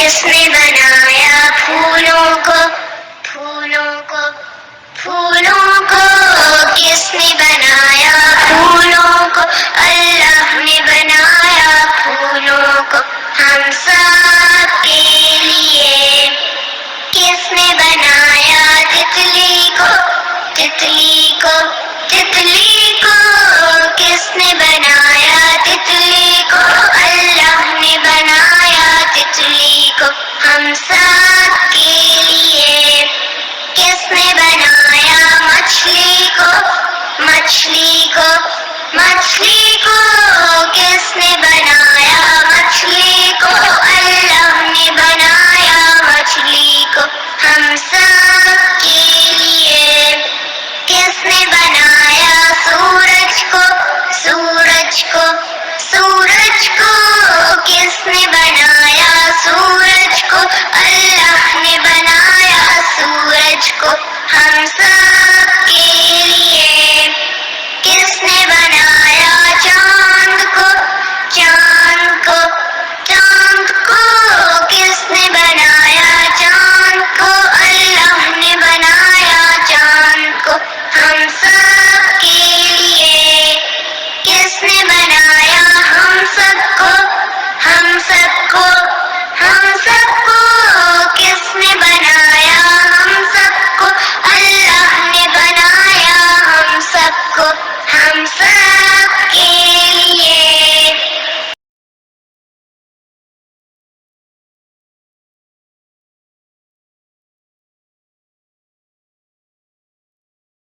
کس نے بنایا پھولوں کو پھولوں کو پھولوں کو کس نے بنایا پھولوں کو اللہ نے بنایا پھولوں کو ہم سب کے لیے کس نے بنایا تتلی کو تتلی کو تتلی کو کس نے بنایا تتلی کو اللہ نے بنایا تتلی کو ہم سب کے لیے کس نے بنایا مچھلی کو مچھلی کو مچھلی کو کس نے بنایا مچھلی کو اللہ نے بنایا مچھلی کو ہم سب کے لیے کس نے بنایا سورج کو سورج کو سورج کو کس نے بنایا سورج کو اللہ نے بنایا سورج کو ہم سب کے لیے کس نے بنایا چاند کو چاند کو چاند کو کس نے بنایا چاند کو اللہ نے بنایا چاند کو ہم سب کے لیے کس نے بنایا ہم سب کو ہم سب کو ہم سب کو کس نے بنایا ہم سب کو اللہ